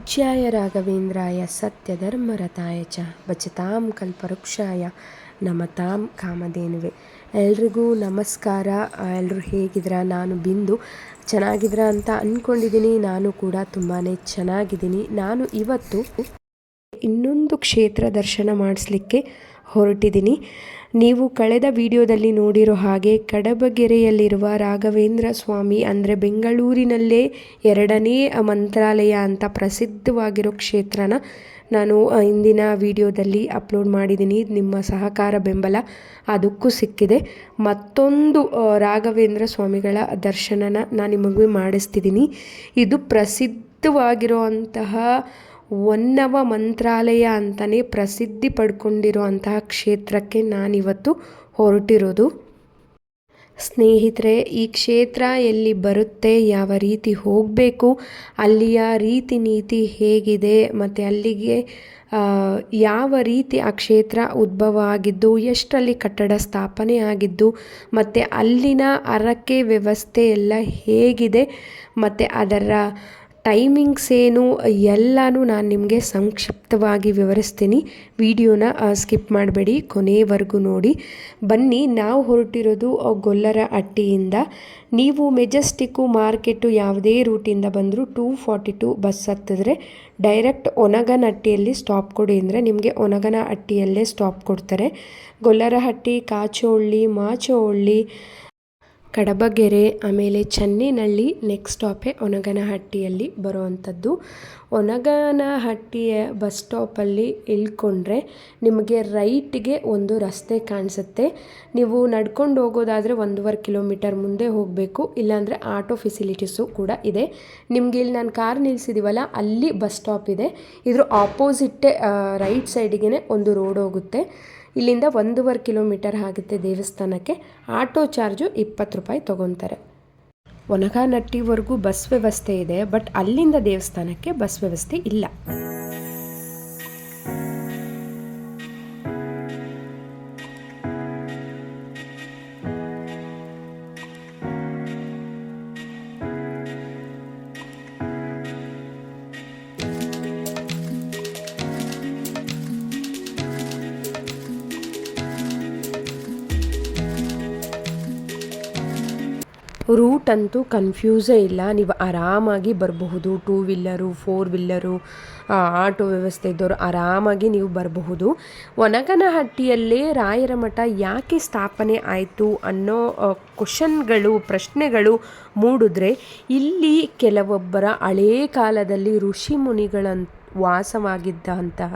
पूज्याय राघवेन्द्राय सत्यधर्मरताय च भजतां कल्पवृक्षाय नमतां ಕಾಮಧೇನುವೆ. ಎಲ್ರಿಗೂ ನಮಸ್ಕಾರ. ಎಲ್ಲರೂ ಹೇಗಿದ್ದೀರಾ? ನಾನು ಬಿಂದು. ಚೆನ್ನಾಗಿದ್ದೀರಾ ಅಂತ ಅಂದ್ಕೊಂಡಿದ್ದೀನಿ. ನಾನು ಕೂಡ ತುಂಬಾ ಚೆನ್ನಾಗಿದ್ದೀನಿ. ನಾನು ಇವತ್ತು ಇನ್ನೊಂದು ಕ್ಷೇತ್ರ ದರ್ಶನ ಮಾಡಿಸ್ಲಿಕ್ಕೆ ಹೊರಟಿದ್ದೀನಿ. ನೀವು ಕಳೆದ ವಿಡಿಯೋದಲ್ಲಿ ನೋಡಿರೋ ಹಾಗೆ ಕಡಬಗೆರೆಯಲ್ಲಿರುವ ರಾಘವೇಂದ್ರ ಸ್ವಾಮಿ ಅಂದರೆ ಬೆಂಗಳೂರಿನಲ್ಲೇ ಎರಡನೇ ಮಂತ್ರಾಲಯ ಅಂತ ಪ್ರಸಿದ್ಧವಾಗಿರೋ ಕ್ಷೇತ್ರನ ನಾನು ಇಂದಿನ ವಿಡಿಯೋದಲ್ಲಿ ಅಪ್ಲೋಡ್ ಮಾಡಿದ್ದೀನಿ. ನಿಮ್ಮ ಸಹಕಾರ ಬೆಂಬಲ ಅದಕ್ಕೂ ಸಿಕ್ಕಿದೆ. ಮತ್ತೊಂದು ರಾಘವೇಂದ್ರ ಸ್ವಾಮಿಗಳ ದರ್ಶನನ ನಾನು ನಿಮಗೆ ಮಾಡಿಸ್ತಿದ್ದೀನಿ. ಇದು ಪ್ರಸಿದ್ಧವಾಗಿರುವಂತಹ ಹೊನ್ನವ ಮಂತ್ರಾಲಯ ಅಂತಲೇ ಪ್ರಸಿದ್ಧಿ ಪಡ್ಕೊಂಡಿರೋ ಅಂತಹ ಕ್ಷೇತ್ರಕ್ಕೆ ನಾನಿವತ್ತು ಹೊರಟಿರೋದು. ಸ್ನೇಹಿತರೆ, ಈ ಕ್ಷೇತ್ರ ಎಲ್ಲಿ ಬರುತ್ತೆ, ಯಾವ ರೀತಿ ಹೋಗಬೇಕು, ಅಲ್ಲಿಯ ರೀತಿ ನೀತಿ ಹೇಗಿದೆ, ಮತ್ತು ಅಲ್ಲಿಗೆ ಯಾವ ರೀತಿ ಆ ಕ್ಷೇತ್ರ ಉದ್ಭವ ಆಗಿದ್ದು, ಎಷ್ಟರಲ್ಲಿ ಕಟ್ಟಡ ಸ್ಥಾಪನೆ ಆಗಿದ್ದು, ಮತ್ತು ಅಲ್ಲಿನ ಹರಕೆ ವ್ಯವಸ್ಥೆ ಎಲ್ಲ ಹೇಗಿದೆ, ಮತ್ತು ಅದರ ಟೈಮಿಂಗ್ಸ್ ಏನು ಎಲ್ಲನೂ ನಾನು ನಿಮಗೆ ಸಂಕ್ಷಿಪ್ತವಾಗಿ ವಿವರಿಸ್ತೀನಿ. ವಿಡಿಯೋನ ಸ್ಕಿಪ್ ಮಾಡಬೇಡಿ, ಕೊನೆಯವರೆಗೂ ನೋಡಿ. ಬನ್ನಿ, ನಾವು ಹೊರಟಿರೋದು ಗೊಲ್ಲರಹಟ್ಟಿಯಿಂದ. ನೀವು ಮೆಜೆಸ್ಟಿಕ್ಕು ಮಾರ್ಕೆಟು ಯಾವುದೇ ರೂಟಿಂದ ಬಂದರೂ 242 ಬಸ್ ಹತ್ತಿದ್ರೆ ಡೈರೆಕ್ಟ್ ಒನಗನಹಟ್ಟಿಯಲ್ಲಿ ಸ್ಟಾಪ್ ಕೊಡಿ ಅಂದರೆ ನಿಮಗೆ ಒನಗನಹಟ್ಟಿಯಲ್ಲೇ ಸ್ಟಾಪ್ ಕೊಡ್ತಾರೆ. ಗೊಲ್ಲರಹಟ್ಟಿ, ಕಾಚೋಹಳ್ಳಿ, ಮಾಚೋಹಳ್ಳಿ, ಕಡಬಗೆರೆ, ಆಮೇಲೆ ಚನ್ನೇನಹಳ್ಳಿ ನೆಕ್ಸ್ಟ್ ಸ್ಟಾಪೇ ಒನಗನಹಟ್ಟಿಯಲ್ಲಿ ಬರುವಂಥದ್ದು. ಒನಗನಹಟ್ಟಿಯ ಬಸ್ ಸ್ಟಾಪಲ್ಲಿ ಇಳ್ಕೊಂಡ್ರೆ ನಿಮಗೆ ರೈಟ್ಗೆ ಒಂದು ರಸ್ತೆ ಕಾಣಿಸುತ್ತೆ. ನೀವು ನಡ್ಕೊಂಡು ಹೋಗೋದಾದರೆ 1.5 ಕಿಲೋಮೀಟರ್ ಮುಂದೆ ಹೋಗಬೇಕು, ಇಲ್ಲಾಂದರೆ ಆಟೋ ಫೆಸಿಲಿಟೀಸು ಕೂಡ ಇದೆ. ನಿಮಗೆ ಇಲ್ಲಿ ನಾನು ಕಾರ್ ನಿಲ್ಲಿಸಿದ್ದೀವಲ್ಲ, ಅಲ್ಲಿ ಬಸ್ ಸ್ಟಾಪ್ ಇದೆ. ಇದ್ರ ಆಪೋಸಿಟ್ಟೇ ರೈಟ್ ಸೈಡಿಗೆ ಒಂದು ರೋಡ್ ಹೋಗುತ್ತೆ. ಇಲ್ಲಿಂದ 1.5 ಕಿಲೋಮೀಟರ್ ಆಗುತ್ತೆ ದೇವಸ್ಥಾನಕ್ಕೆ. ಆಟೋ ಚಾರ್ಜು 20 ರೂಪಾಯಿ ತೊಗೊತಾರೆ. ಒನಗನಹಟ್ಟಿವರೆಗೂ ಬಸ್ ವ್ಯವಸ್ಥೆ ಇದೆ, ಬಟ್ ಅಲ್ಲಿಂದ ದೇವಸ್ಥಾನಕ್ಕೆ ಬಸ್ ವ್ಯವಸ್ಥೆ ಇಲ್ಲ. ರೂಟ್ ಅಂತೂ ಕನ್ಫ್ಯೂಸೇ ಇಲ್ಲ. ನೀವು ಆರಾಮಾಗಿ ಬರಬಹುದು. 2 ವೀಲರು, 4 ವೀಲರು, ಆಟೋ ವ್ಯವಸ್ಥೆ ಇದ್ದವರು ಆರಾಮಾಗಿ ನೀವು ಬರಬಹುದು. ಒನಗನಹಟ್ಟಿಯಲ್ಲೇ ರಾಯರ ಮಠ ಯಾಕೆ ಸ್ಥಾಪನೆ ಆಯಿತು ಅನ್ನೋ ಪ್ರಶ್ನೆಗಳು ಮೂಡಿದ್ರೆ, ಇಲ್ಲಿ ಕೆಲವೊಬ್ಬರ ಹಳೇ ಕಾಲದಲ್ಲಿ ಋಷಿ ಮುನಿಗಳಂತ ವಾಸವಾಗಿದ್ದಂತಹ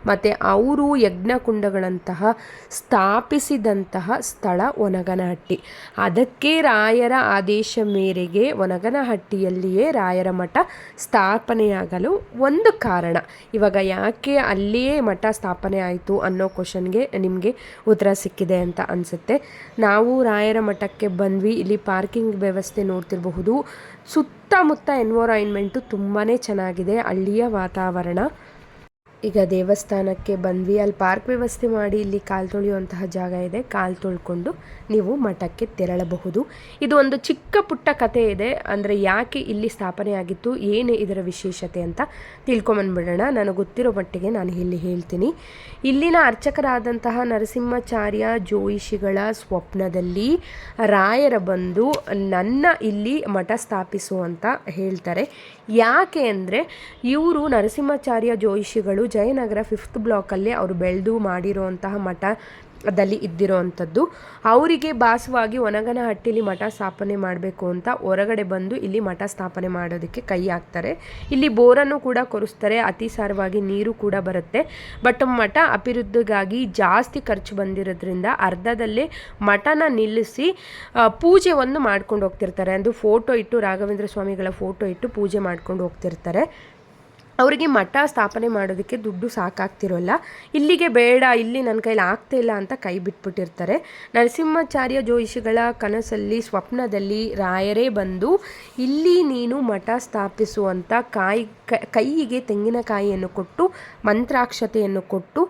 ಮತ್ತು ಅವರು ಯಜ್ಞಕುಂಡಗಳಂತಹ ಸ್ಥಾಪಿಸಿದಂತಹ ಸ್ಥಳ ಒನಗನಹಟ್ಟಿ. ಅದಕ್ಕೆ ರಾಯರ ಆದೇಶ ಮೇರೆಗೆ ಒನಗನಹಟ್ಟಿಯಲ್ಲಿಯೇ ರಾಯರ ಮಠ ಸ್ಥಾಪನೆಯಾಗಲು ಒಂದು ಕಾರಣ. ಇವಾಗ ಯಾಕೆ ಅಲ್ಲಿಯೇ ಮಠ ಸ್ಥಾಪನೆ ಆಯಿತು ಅನ್ನೋ ಕ್ವಶನ್ಗೆ ನಿಮಗೆ ಉತ್ತರ ಸಿಕ್ಕಿದೆ ಅಂತ ಅನಿಸುತ್ತೆ. ನಾವು ರಾಯರ ಮಠಕ್ಕೆ ಬಂದ್ವಿ. ಇಲ್ಲಿ ಪಾರ್ಕಿಂಗ್ ವ್ಯವಸ್ಥೆ ನೋಡ್ತಿರಬಹುದು. ಸುತ್ತಮುತ್ತ ಎನ್ವೈರನ್ಮೆಂಟು ತುಂಬಾ ಚೆನ್ನಾಗಿದೆ, ಹಳ್ಳಿಯ ವಾತಾವರಣ. ಈಗ ದೇವಸ್ಥಾನಕ್ಕೆ ಬಂದ್ವಿ. ಅಲ್ಲಿ ಪಾರ್ಕ್ ವ್ಯವಸ್ಥೆ ಮಾಡಿ ಇಲ್ಲಿ ಕಾಲು ತೊಳೆಯುವಂತಹ ಜಾಗ ಇದೆ. ಕಾಲು ತೊಳ್ಕೊಂಡು ನೀವು ಮಠಕ್ಕೆ ತೆರಳಬಹುದು. ಇದು ಒಂದು ಚಿಕ್ಕ ಪುಟ್ಟ ಕಥೆ ಇದೆ. ಅಂದರೆ ಯಾಕೆ ಇಲ್ಲಿ ಸ್ಥಾಪನೆ ಆಗಿತ್ತು, ಏನು ಇದರ ವಿಶೇಷತೆ ಅಂತ ತಿಳ್ಕೊಂಬಂದ್ಬಿಡೋಣ. ನನಗೆ ಗೊತ್ತಿರೋ ಮಟ್ಟಿಗೆ ನಾನು ಇಲ್ಲಿ ಹೇಳ್ತೀನಿ. ಇಲ್ಲಿನ ಅರ್ಚಕರಾದಂತಹ ನರಸಿಂಹಾಚಾರ್ಯ ಜೋಯಿಷಿಗಳ ಸ್ವಪ್ನದಲ್ಲಿ ರಾಯರ ಬಂದು ನನ್ನ ಇಲ್ಲಿ ಮಠ ಸ್ಥಾಪಿಸು ಅಂತ ಹೇಳ್ತಾರೆ. ಯಾಕೆ ಅಂದರೆ ಇವರು ನರಸಿಂಹಾಚಾರ್ಯ ಜೋಯಿಷಿಗಳು ಜಯನಗರ 5th ಬ್ಲಾಕಲ್ಲಿ ಅವರು ಬೆಳೆದು ಮಾಡಿರೋಂತಹ ಮಠದಲ್ಲಿ ಇದ್ದಿರೋವಂಥದ್ದು. ಅವರಿಗೆ ಭಾಸವಾಗಿ ಒನಗನಹಟ್ಟಿಲಿ ಮಠ ಸ್ಥಾಪನೆ ಮಾಡಬೇಕು ಅಂತ ಹೊರಗಡೆ ಬಂದು ಇಲ್ಲಿ ಮಠ ಸ್ಥಾಪನೆ ಮಾಡೋದಕ್ಕೆ ಕೈ ಹಾಕ್ತಾರೆ. ಇಲ್ಲಿ ಬೋರನ್ನು ಕೂಡ ಕೊರೆಸ್ತಾರೆ, ಅತಿಸಾರವಾಗಿ ನೀರು ಕೂಡ ಬರುತ್ತೆ. ಬಟ್ ಮಠ ಅಭಿವೃದ್ಧಿಗಾಗಿ ಜಾಸ್ತಿ ಖರ್ಚು ಬಂದಿರೋದ್ರಿಂದ ಅರ್ಧದಲ್ಲೇ ಮಠನ ನಿಲ್ಲಿಸಿ ಪೂಜೆ ಒಂದು ಮಾಡ್ಕೊಂಡು ಹೋಗ್ತಿರ್ತಾರೆ. ಅದು ಫೋಟೋ ಇಟ್ಟು, ರಾಘವೇಂದ್ರ ಸ್ವಾಮಿಗಳ ಫೋಟೋ ಇಟ್ಟು ಪೂಜೆ ಮಾಡ್ಕೊಂಡು ಹೋಗ್ತಿರ್ತಾರೆ. ಅವರಿಗೆ ಮಠ ಸ್ಥಾಪನೆ ಮಾಡೋದಕ್ಕೆ ದುಡ್ಡು ಸಾಕಾಗ್ತಿರೋಲ್ಲ. ಇಲ್ಲಿಗೆ ಬೇಡ, ಇಲ್ಲಿ ನನ್ನ ಕೈಲಿ ಆಗ್ತಾ ಇಲ್ಲ ಅಂತ ಕೈ ಬಿಟ್ಬಿಟ್ಟಿರ್ತಾರೆ. ನರಸಿಂಹಾಚಾರ್ಯ ಜೋಯಿಷಿಗಳ ಕನಸಲ್ಲಿ, ಸ್ವಪ್ನದಲ್ಲಿ ರಾಯರೇ ಬಂದು ಇಲ್ಲಿ ನೀನು ಮಠ ಸ್ಥಾಪಿಸುವಂಥ ಕೈಯಿಗೆ ತೆಂಗಿನಕಾಯಿಯನ್ನು ಕೊಟ್ಟು ಮಂತ್ರಾಕ್ಷತೆಯನ್ನು ಕೊಟ್ಟು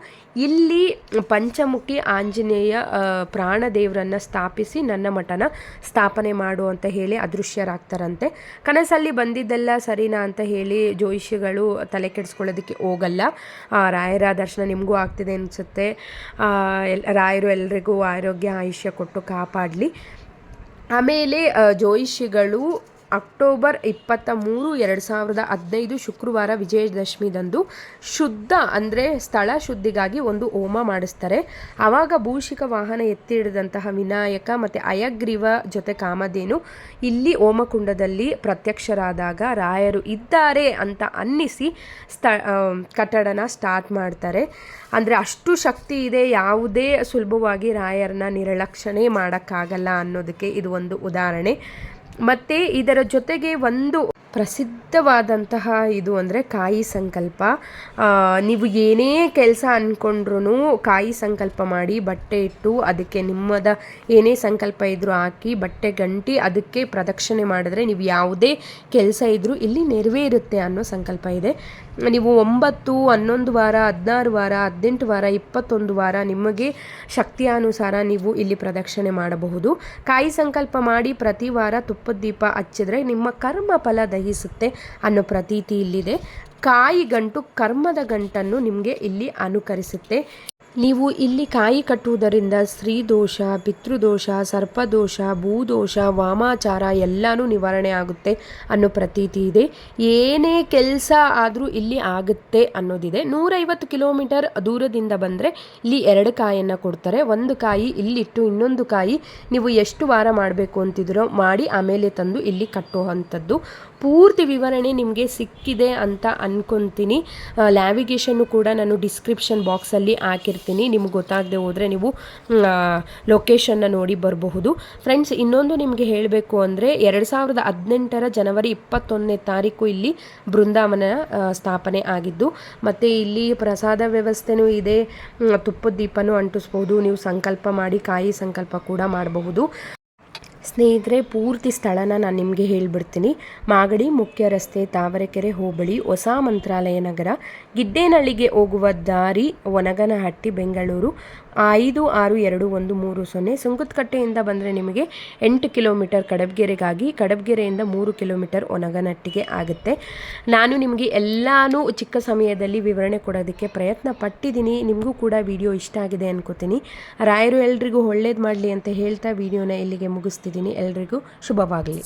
ಇಲ್ಲಿ ಪಂಚಮುಖಿ ಆಂಜನೇಯ ಪ್ರಾಣದೇವರನ್ನು ಸ್ಥಾಪಿಸಿ ನನ್ನ ಮಠನ ಸ್ಥಾಪನೆ ಮಾಡು ಅಂತ ಹೇಳಿ ಅದೃಶ್ಯರಾಗ್ತಾರಂತೆ. ಕನಸಲ್ಲಿ ಬಂದಿದ್ದೆಲ್ಲ ಸರಿನಾ ಅಂತ ಹೇಳಿ ಜೋಯಿಷಿಗಳು ತಲೆ ಕೆಡಿಸ್ಕೊಳ್ಳೋದಕ್ಕೆ ಹೋಗಲ್ಲ. ರಾಯರ ದರ್ಶನ ನಿಮಗೂ ಆಗ್ತಿದೆ ಅನಿಸುತ್ತೆ. ರಾಯರು ಎಲ್ರಿಗೂ ಆರೋಗ್ಯ ಆಯುಷ್ಯ ಕೊಟ್ಟು ಕಾಪಾಡಲಿ. ಆಮೇಲೆ ಜ್ಯೋತಿಷಿಗಳು ಅಕ್ಟೋಬರ್ 23, 2015 ಶುಕ್ರವಾರ ವಿಜಯದಶಮಿದಂದು ಶುದ್ಧ ಅಂದರೆ ಸ್ಥಳ ಶುದ್ಧಿಗಾಗಿ ಒಂದು ಹೋಮ ಮಾಡಿಸ್ತಾರೆ. ಆವಾಗ ಭೂಷಿಕ ವಾಹನ ಎತ್ತಿ ಹಿಡಿದಂತಹ ವಿನಾಯಕ ಮತ್ತು ಹಯಗ್ರೀವ ಜೊತೆ ಕಾಮಧೇನು ಇಲ್ಲಿ ಹೋಮಕುಂಡದಲ್ಲಿ ಪ್ರತ್ಯಕ್ಷರಾದಾಗ ರಾಯರು ಇದ್ದಾರೆ ಅಂತ ಅನ್ನಿಸಿ ಕಟ್ಟಡನ ಸ್ಟಾರ್ಟ್ ಮಾಡ್ತಾರೆ. ಅಂದರೆ ಅಷ್ಟು ಶಕ್ತಿ ಇದೆ, ಯಾವುದೇ ಸುಲಭವಾಗಿ ರಾಯರನ್ನ ನಿರ್ಲಕ್ಷಣೆ ಮಾಡೋಕ್ಕಾಗಲ್ಲ ಅನ್ನೋದಕ್ಕೆ ಇದು ಒಂದು ಉದಾಹರಣೆ. ಮತ್ತು ಇದರ ಜೊತೆಗೆ ಒಂದು ಪ್ರಸಿದ್ಧವಾದಂತಹ ಇದು ಅಂದರೆ ಕಾಯಿ ಸಂಕಲ್ಪ. ನೀವು ಏನೇ ಕೆಲಸ ಅಂದ್ಕೊಂಡ್ರೂ ಕಾಯಿ ಸಂಕಲ್ಪ ಮಾಡಿ ಬಟ್ಟೆ ಇಟ್ಟು ಅದಕ್ಕೆ ನಿಮ್ಮದ ಏನೇ ಸಂಕಲ್ಪ ಇದ್ರೂ ಹಾಕಿ ಬಟ್ಟೆ ಗಂಟಿ ಅದಕ್ಕೆ ಪ್ರದಕ್ಷಿಣೆ ಮಾಡಿದ್ರೆ ನೀವು ಯಾವುದೇ ಕೆಲಸ ಇದ್ದರೂ ಇಲ್ಲಿ ನೆರವೇರುತ್ತೆ ಅನ್ನೋ ಸಂಕಲ್ಪ ಇದೆ. ನೀವು 9, 11 ವಾರ, 16 ವಾರ, 18 ವಾರ, 21 ವಾರ ನಿಮಗೆ ಶಕ್ತಿಯಾನುಸಾರ ನೀವು ಇಲ್ಲಿ ಪ್ರದಕ್ಷಿಣೆ ಮಾಡಬಹುದು. ಕಾಯಿ ಸಂಕಲ್ಪ ಮಾಡಿ ಪ್ರತಿ ವಾರ ತುಪ್ಪದ ದೀಪ ಹಚ್ಚಿದ್ರೆ ನಿಮ್ಮ ಕರ್ಮ ಫಲ ದಹಿಸುತ್ತೆ ಅನ್ನೋ ಪ್ರತೀತಿ ಇಲ್ಲಿದೆ. ಕಾಯಿ ಗಂಟು ಕರ್ಮದ ಗಂಟನ್ನು ನಿಮಗೆ ಇಲ್ಲಿ ಅನುಕರಿಸುತ್ತೆ. ನೀವು ಇಲ್ಲಿ ಕಾಯಿ ಕಟ್ಟುವುದರಿಂದ ಸ್ತ್ರೀ ದೋಷ, ಪಿತೃದೋಷ, ಸರ್ಪದೋಷ, ಭೂದೋಷ, ವಾಮಾಚಾರ ಎಲ್ಲನೂ ನಿವಾರಣೆ ಆಗುತ್ತೆ ಅನ್ನೋ ಪ್ರತೀತಿ ಇದೆ. ಏನೇ ಕೆಲಸ ಆದರೂ ಇಲ್ಲಿ ಆಗುತ್ತೆ ಅನ್ನೋದಿದೆ. 150 ಕಿಲೋಮೀಟರ್ ದೂರದಿಂದ ಬಂದರೆ ಇಲ್ಲಿ 2 ಕಾಯನ್ನು ಕೊಡ್ತಾರೆ. ಒಂದು ಕಾಯಿ ಇಲ್ಲಿಟ್ಟು ಇನ್ನೊಂದು ಕಾಯಿ ನೀವು ಎಷ್ಟು ವಾರ ಮಾಡಬೇಕು ಅಂತಿದ್ರೋ ಮಾಡಿ ಆಮೇಲೆ ತಂದು ಇಲ್ಲಿ ಕಟ್ಟುವಂಥದ್ದು. ಪೂರ್ತಿ ವಿವರಣೆ ನಿಮಗೆ ಸಿಕ್ಕಿದೆ ಅಂತ ಅಂದ್ಕೊತೀನಿ. ನ್ಯಾವಿಗೇಷನ್ನು ಕೂಡ ನಾನು ಡಿಸ್ಕ್ರಿಪ್ಷನ್ ಬಾಕ್ಸಲ್ಲಿ ಹಾಕಿರ್ತೀನಿ. ನಿಮ್ಗೆ ಗೊತ್ತಾಗದೆ ಹೋದರೆ ನೀವು ಲೊಕೇಶನ್ನ ನೋಡಿ ಬರಬಹುದು. ಫ್ರೆಂಡ್ಸ್, ಇನ್ನೊಂದು ನಿಮಗೆ ಹೇಳಬೇಕು ಅಂದರೆ 2018 ಜನವರಿ 21ನೇ ತಾರೀಕು ಇಲ್ಲಿ ಬೃಂದಾವನ ಸ್ಥಾಪನೆ ಆಗಿದ್ದು. ಮತ್ತು ಇಲ್ಲಿ ಪ್ರಸಾದ ವ್ಯವಸ್ಥೆನೂ ಇದೆ. ತುಪ್ಪದ ದೀಪನೂ ಅಂಟಿಸ್ಬೋದು. ನೀವು ಸಂಕಲ್ಪ ಮಾಡಿ ಕಾಯಿ ಸಂಕಲ್ಪ ಕೂಡ ಮಾಡಬಹುದು. ಸ್ನೇಹಿತರೆ, ಪೂರ್ತಿ ಸ್ಥಳನ ನಾನು ನಿಮಗೆ ಹೇಳಿಬಿಡ್ತೀನಿ. ಮಾಗಡಿ ಮುಖ್ಯ ರಸ್ತೆ, ತಾವರೆಕೆರೆ ಹೋಬಳಿ, ಹೊಸ ಮಂತ್ರಾಲಯ ನಗರ, ಗಿಡ್ಡೇನಹಳ್ಳಿಗೆ ಹೋಗುವ ದಾರಿ, ಒನಗನಹಟ್ಟಿ, ಬೆಂಗಳೂರು 562130. ಸುಂಕದಕಟ್ಟೆಯಿಂದ ಬಂದರೆ ನಿಮಗೆ 8 ಕಿಲೋಮೀಟರ್ ಕಡಬಗೆರೆಗಾಗಿ, ಕಡಬಗೆರೆಯಿಂದ 3 ಕಿಲೋಮೀಟರ್ ಒನಗನಹಟ್ಟಿಗೆ ಆಗುತ್ತೆ. ನಾನು ನಿಮಗೆ ಎಲ್ಲನೂ ಚಿಕ್ಕ ಸಮಯದಲ್ಲಿ ವಿವರಣೆ ಕೊಡೋದಕ್ಕೆ ಪ್ರಯತ್ನ ಪಟ್ಟಿದ್ದೀನಿ. ನಿಮಗೂ ಕೂಡ ವಿಡಿಯೋ ಇಷ್ಟ ಆಗಿದೆ ಅನ್ಕೋತೀನಿ. ರಾಯರು ಎಲ್ರಿಗೂ ಒಳ್ಳೇದು ಮಾಡಲಿ ಅಂತ ಹೇಳ್ತಾ ವಿಡಿಯೋನ ಇಲ್ಲಿಗೆ ಮುಗಿಸ್ತಿದ್ದೀನಿ. ಎಲ್ರಿಗೂ ಶುಭವಾಗಲಿ.